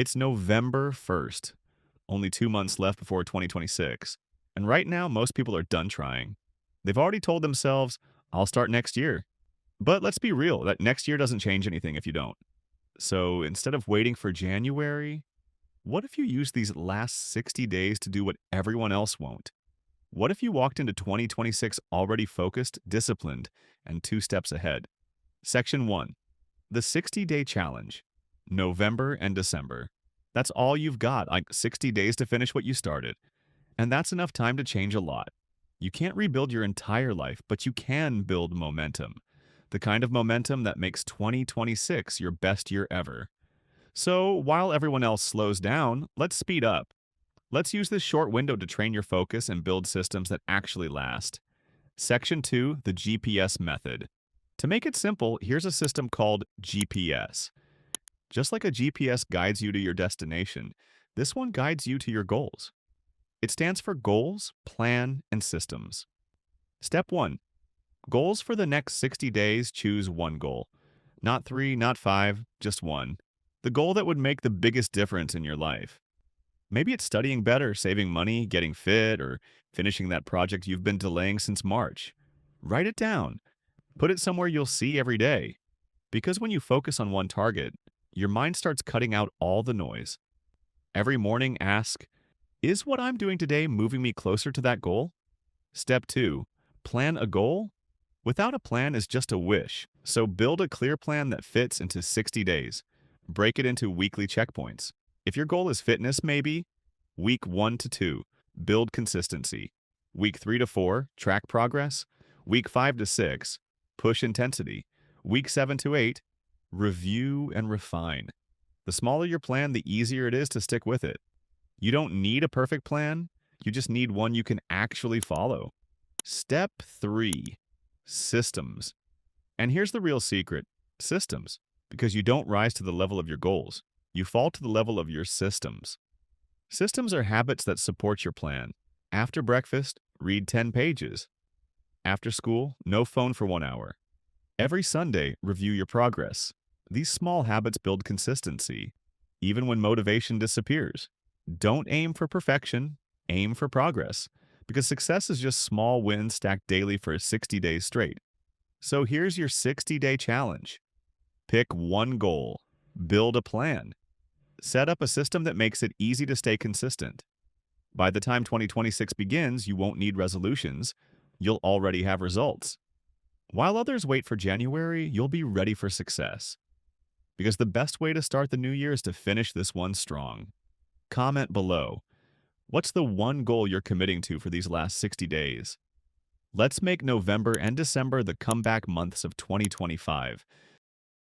It's November 1st, only 2 months left before 2026. And right now, most people are done trying. They've already told themselves, I'll start next year. But let's be real, that next year doesn't change anything if you don't. So instead of waiting for January, what if you use these last 60 days to do what everyone else won't? What if you walked into 2026 already focused, disciplined, and 2 steps ahead? Section 1. The 60-day challenge. November and December. That's all you've got, like 60 days to finish what you started. And that's enough time to change a lot. You can't rebuild your entire life, but you can build momentum. The kind of momentum that makes 2026 your best year ever. So while everyone else slows down, let's speed up. Let's use this short window to train your focus and build systems that actually last. Section 2, the GPS method. To make it simple, here's a system called GPS. Just like a GPS guides you to your destination, this one guides you to your goals. It stands for Goals, Plan, and Systems. Step 1. Goals for the next 60 days, choose one goal. Not 3, not 5, just one. The goal that would make the biggest difference in your life. Maybe it's studying better, saving money, getting fit, or finishing that project you've been delaying since March. Write it down. Put it somewhere you'll see every day. Because when you focus on one target, your mind starts cutting out all the noise. Every morning, ask, is what I'm doing today moving me closer to that goal? Step 2. Plan a goal? Without a plan is just a wish, so build a clear plan that fits into 60 days. Break it into weekly checkpoints. If your goal is fitness, maybe, week 1 to 2, build consistency. Week 3 to 4, track progress. Week 5 to 6, push intensity. Week 7 to 8, review and refine. The smaller your plan, the easier it is to stick with it. You don't need a perfect plan, you just need one you can actually follow. Step 3. Systems. And here's the real secret. Systems. Because you don't rise to the level of your goals. You fall to the level of your systems. Systems are habits that support your plan. After breakfast, read 10 pages. After school, no phone for 1 hour. Every Sunday, review your progress. These small habits build consistency, even when motivation disappears. Don't aim for perfection, aim for progress, because success is just small wins stacked daily for 60 days straight. So here's your 60-day challenge. Pick one goal. Build a plan. Set up a system that makes it easy to stay consistent. By the time 2026 begins, you won't need resolutions. You'll already have results. While others wait for January, you'll be ready for success. Because the best way to start the new year is to finish this one strong. Comment below. What's the one goal you're committing to for these last 60 days? Let's make November and December the comeback months of 2025.